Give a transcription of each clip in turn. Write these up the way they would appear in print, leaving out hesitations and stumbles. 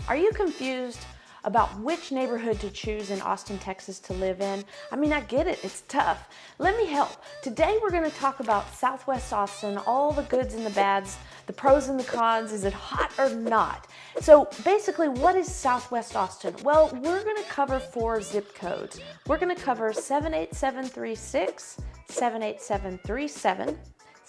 Are you confused about which neighborhood to choose in Austin, Texas to live in? I mean, I get it, it's tough. Let me help. Today we're gonna talk about Southwest Austin, all the goods and the bads, the pros and the cons, is it hot or not? So basically, what is Southwest Austin? Well, we're gonna cover 4 zip codes. We're gonna cover 78736, 78737,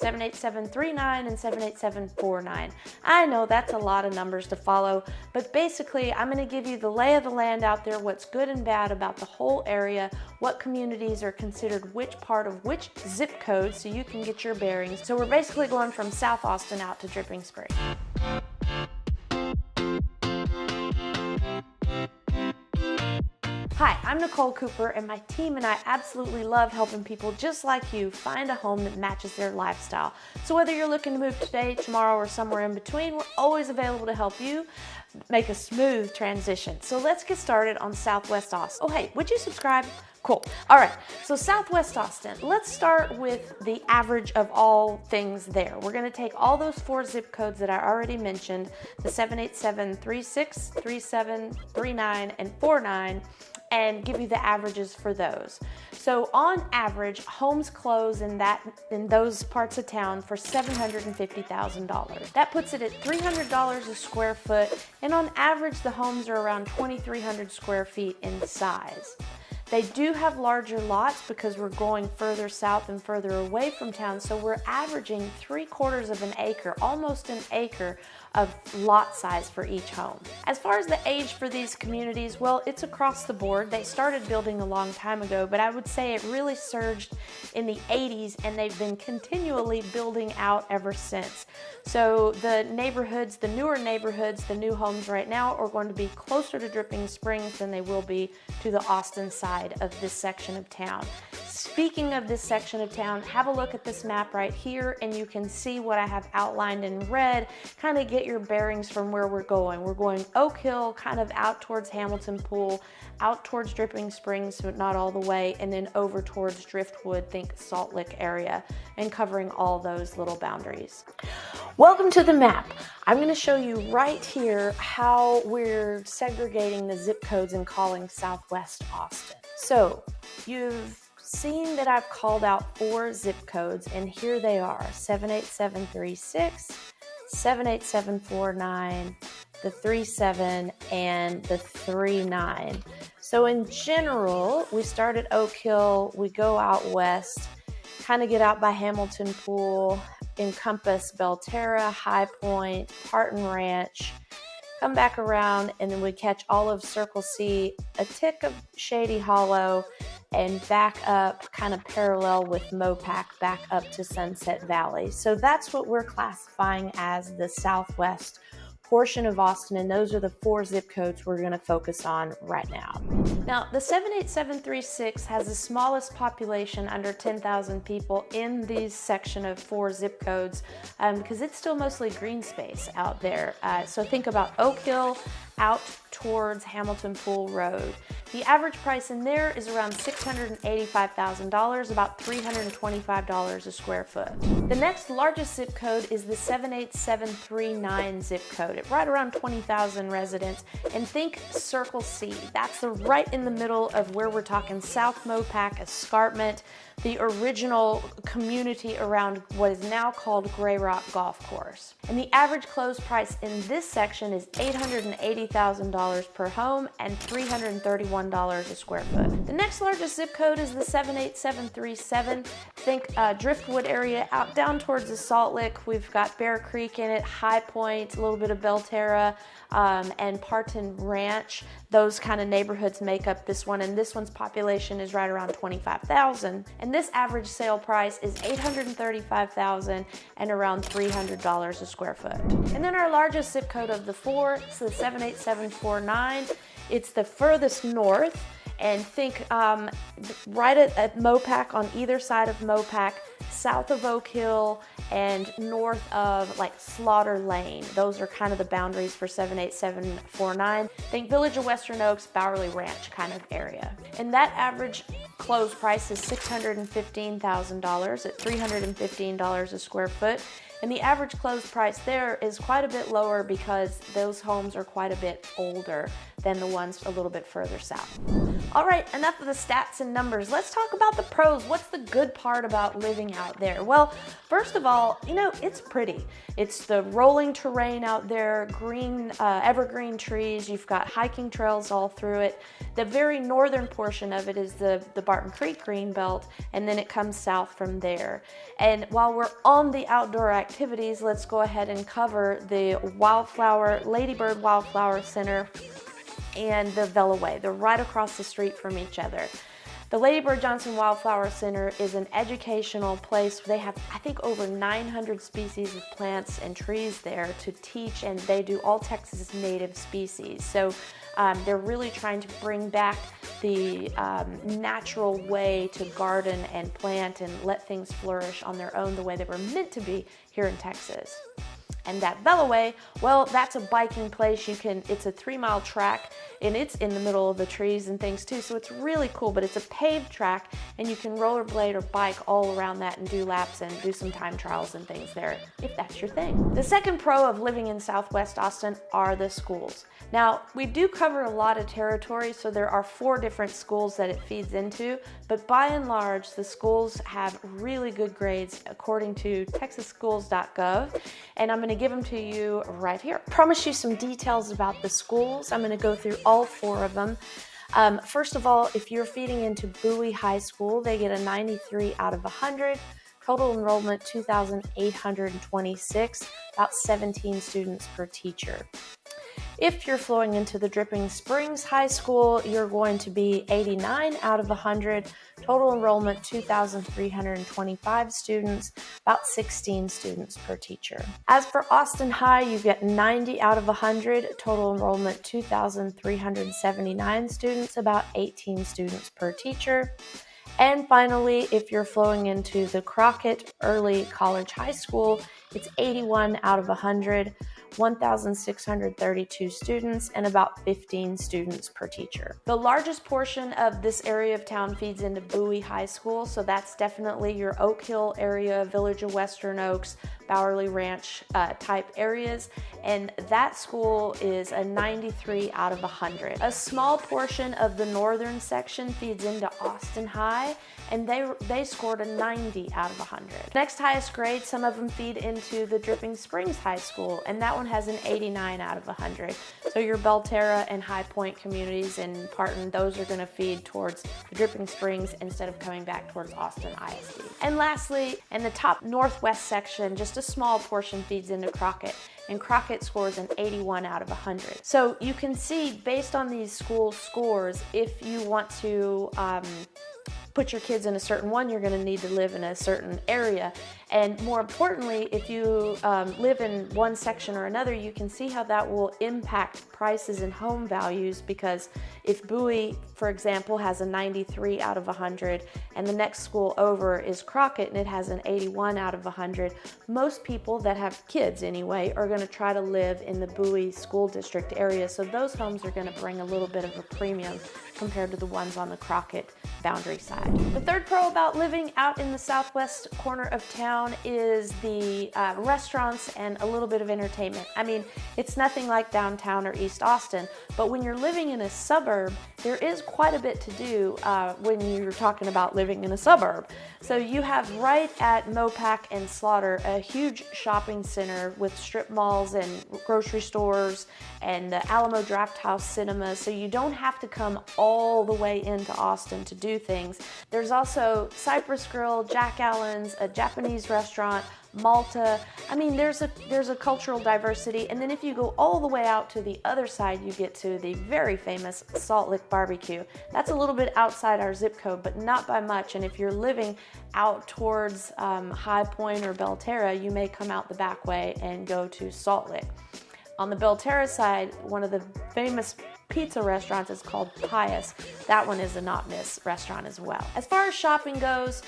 78739 and 78749. I know that's a lot of numbers to follow, but basically I'm going to give you the lay of the land out there, what's good and bad about the whole area, what communities are considered which part of which zip code, so you can get your bearings. So we're basically going from South Austin out to Dripping Spring. Hi, I'm Nicole Cooper, and my team and I absolutely love helping people just like you find a home that matches their lifestyle. So whether you're looking to move today, tomorrow, or somewhere in between, we're always available to help you make a smooth transition. So let's get started on Southwest Austin. Oh hey, would you subscribe? Cool. All right, so Southwest Austin, let's start with the average of all things there. We're gonna take all those 4 zip codes that I already mentioned, the 78736, 37, 39, and 49, and give you the averages for those. So on average, homes close in those parts of town for $750,000. That puts it at $300 a square foot, and on average, the homes are around 2,300 square feet in size. They do have larger lots because we're going further south and further away from town, so we're averaging 3/4 of an acre, almost an acre of lot size for each home. As far as the age for these communities, well, it's across the board. They started building a long time ago, but I would say it really surged in the 80s, and they've been continually building out ever since. So the neighborhoods, the newer neighborhoods, the new homes right now are going to be closer to Dripping Springs than they will be to the Austin side of this section of town. Speaking of this section of town, have a look at this map right here, and you can see what I have outlined in red. Kind of get your bearings from where we're going. We're going Oak Hill, kind of out towards Hamilton Pool, out towards Dripping Springs, but not all the way, and then over towards Driftwood, think Salt Lick area, and covering all those little boundaries. Welcome to the map. I'm going to show you right here how we're segregating the zip codes and calling Southwest Austin. So you've seen that I've called out 4 zip codes, and here they are: 78736, 78749, the 37, and the 39. So in general, we start at Oak Hill, we go out west, kind of get out by Hamilton Pool, encompass Belterra, High Point, Parton Ranch, come back around, and then we catch all of Circle C, a tick of Shady Hollow, and back up kind of parallel with Mopac back up to Sunset Valley. So that's what we're classifying as the southwest portion of Austin, and those are the 4 zip codes we're going to focus on right now. Now, the 78736 has the smallest population under 10,000 people in these section of 4 zip codes because it's still mostly green space out there. So think about Oak Hill out towards Hamilton Pool Road. The average price in there is around $685,000, about $325 a square foot. The next largest zip code is the 78739 zip code, at right around 20,000 residents. And think Circle C. That's right in the middle of where we're talking South Mopac Escarpment, the original community around what is now called Gray Rock Golf Course. And the average close price in this section is $880,000 per home and $331 a square foot. The next largest zip code is the 78737. Think Driftwood area out down towards the Salt Lick. We've got Bear Creek in it, High Point, a little bit of Belterra, and Parton Ranch. Those kind of neighborhoods make up this one, and this one's population is right around 25,000. And this average sale price is $835,000 and around $300 a square foot. And then our largest zip code of the 4 is the 78749. It's the furthest north, and think right at Mopac, on either side of Mopac, south of Oak Hill, and north of like Slaughter Lane. Those are kind of the boundaries for 78749. Think Village of Western Oaks, Bowerly Ranch kind of area. And that average close price is $615,000 at $315 a square foot. And the average closed price there is quite a bit lower because those homes are quite a bit older than the ones a little bit further south. All right, enough of the stats and numbers. Let's talk about the pros. What's the good part about living out there? Well, first of all, it's pretty. It's the rolling terrain out there, green, evergreen trees. You've got hiking trails all through it. The very northern portion of it is the Barton Creek Greenbelt, and then it comes south from there. And while we're on the outdoor activities, let's go ahead and cover the Ladybird Wildflower Center and the Velaway. They're right across the street from each other. The Lady Bird Johnson Wildflower Center is an educational place. They have, I think, over 900 species of plants and trees there to teach, and they do all Texas native species. So they're really trying to bring back the natural way to garden and plant and let things flourish on their own the way they were meant to be here in Texas. And that Velaway, well, that's a biking place. It's a 3-mile track, and it's in the middle of the trees and things too, so it's really cool. But it's a paved track, and you can rollerblade or bike all around that and do laps and do some time trials and things there, if that's your thing. The second pro of living in Southwest Austin are the schools. Now, we do cover a lot of territory, so there are 4 different schools that it feeds into, but by and large, the schools have really good grades according to texasschools.gov, and I'm going to give them to you right here. I promise you some details about the schools. I'm going to go through all 4 of them. First of all, if you're feeding into Bowie High School, they get a 93 out of 100. Total enrollment 2,826, about 17 students per teacher. If you're flowing into the Dripping Springs High School, you're going to be 89 out of 100. Total enrollment 2,325 students, about 16 students per teacher. As for Austin High, you get 90 out of 100. Total enrollment 2,379 students, about 18 students per teacher. And finally, if you're flowing into the Crockett Early College High School, it's 81 out of 100. 1,632 students and about 15 students per teacher. The largest portion of this area of town feeds into Bowie High School, so that's definitely your Oak Hill area, Village of Western Oaks, Bowerly Ranch type areas, and that school is a 93 out of 100. A small portion of the northern section feeds into Austin High, and they scored a 90 out of 100. Next highest grade, some of them feed into the Dripping Springs High School, and that one has an 89 out of 100. So your Belterra and High Point communities in Parton, those are going to feed towards the Dripping Springs instead of coming back towards Austin ISD. And lastly, in the top northwest section, just a small portion feeds into Crockett, and Crockett scores an 81 out of 100. So you can see, based on these school scores, if you want to put your kids in a certain one, you're going to need to live in a certain area. And more importantly, if you live in one section or another, you can see how that will impact prices and home values, because if Bowie, for example, has a 93 out of 100 and the next school over is Crockett and it has an 81 out of 100, most people that have kids anyway are going to try to live in the Bowie school district area. So those homes are going to bring a little bit of a premium compared to the ones on the Crockett boundary side. The third pro about living out in the southwest corner of town is the restaurants and a little bit of entertainment. I mean, it's nothing like downtown or East Austin, but when you're living in a suburb, there is quite a bit to do when you're talking about living in a suburb. So you have right at Mopac and Slaughter a huge shopping center with strip malls and grocery stores and the Alamo Drafthouse Cinema, so you don't have to come all the way into Austin to do things. There's also Cypress Grill, Jack Allen's, a Japanese restaurant, Malta. I mean, there's a cultural diversity. And then if you go all the way out to the other side, you get to the very famous Salt Lick Barbecue. That's a little bit outside our zip code, but not by much. And if you're living out towards High Point or Belterra, you may come out the back way and go to Salt Lick. On the Belterra side, one of the famous pizza restaurants is called Pius. That one is a not miss restaurant as well. As far as shopping goes,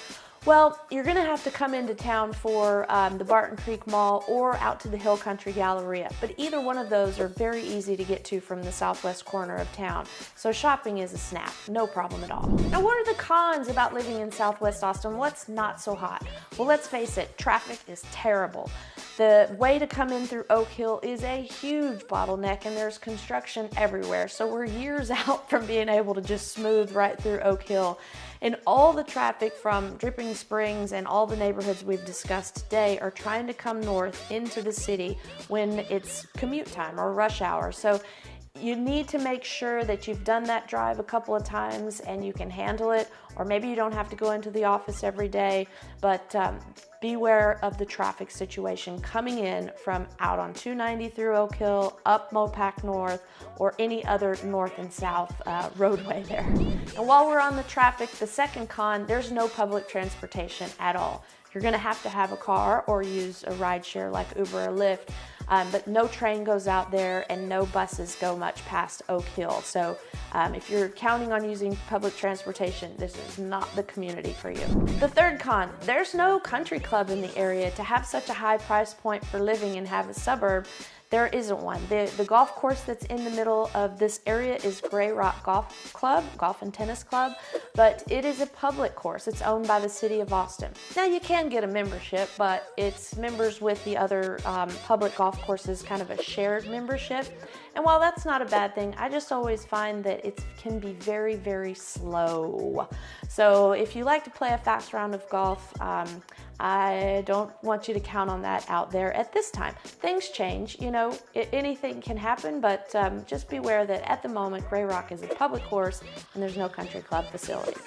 well, you're going to have to come into town for the Barton Creek Mall or out to the Hill Country Galleria, but either one of those are very easy to get to from the southwest corner of town. So shopping is a snap, no problem at all. Now, what are the cons about living in southwest Austin? What's not so hot? Well, let's face it, traffic is terrible. The way to come in through Oak Hill is a huge bottleneck, and there's construction everywhere. So we're years out from being able to just smooth right through Oak Hill. And all the traffic from Dripping Springs and all the neighborhoods we've discussed today are trying to come north into the city when it's commute time or rush hour. So you need to make sure that you've done that drive a couple of times and you can handle it, or maybe you don't have to go into the office every day, but beware of the traffic situation coming in from out on 290 through Oak Hill, up Mopac North, or any other north and south roadway there. And while we're on the traffic, the second con, there's no public transportation at all. You're gonna have to have a car or use a rideshare like Uber or Lyft. But no train goes out there and no buses go much past Oak Hill. So if you're counting on using public transportation, this is not the community for you. The third con, there's no country club in the area. To have such a high price point for living and have a suburb, there isn't one. The golf course that's in the middle of this area is Grey Rock Golf and Tennis Club, but it is a public course. It's owned by the city of Austin. Now you can get a membership, but it's members with the other public golf courses, kind of a shared membership. And while that's not a bad thing, I just always find that it can be very, very slow. So if you like to play a fast round of golf, I don't want you to count on that out there at this time. Things change, you know, anything can happen, but just beware that at the moment, Grey Rock is a public course and there's no country club facility.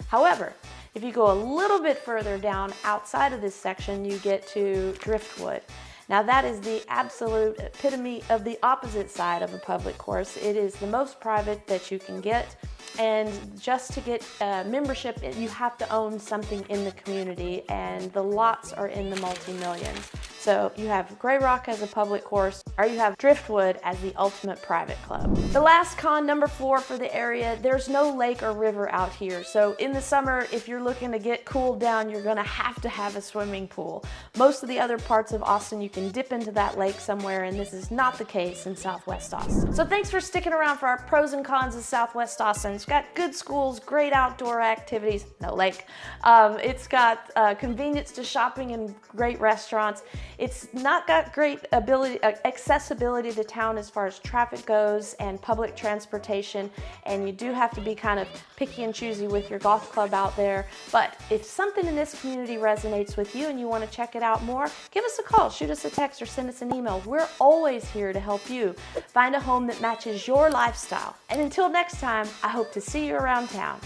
However, if you go a little bit further down outside of this section, you get to Driftwood. Now that is the absolute epitome of the opposite side of a public course. It is the most private that you can get. And just to get membership, you have to own something in the community, and the lots are in the multi-millions. So you have Grey Rock as a public course, or you have Driftwood as the ultimate private club. The last con, number 4 for the area, there's no lake or river out here. So in the summer, if you're looking to get cooled down, you're gonna have to have a swimming pool. Most of the other parts of Austin, you can dip into that lake somewhere, and this is not the case in Southwest Austin. So thanks for sticking around for our pros and cons of Southwest Austin. It's got good schools, great outdoor activities, no lake. It's got convenience to shopping and great restaurants. It's not got great accessibility to town as far as traffic goes and public transportation, and you do have to be kind of picky and choosy with your golf club out there. But if something in this community resonates with you and you want to check it out more, give us a call, shoot us a text, or send us an email. We're always here to help you find a home that matches your lifestyle. And until next time, I hope to see you around town.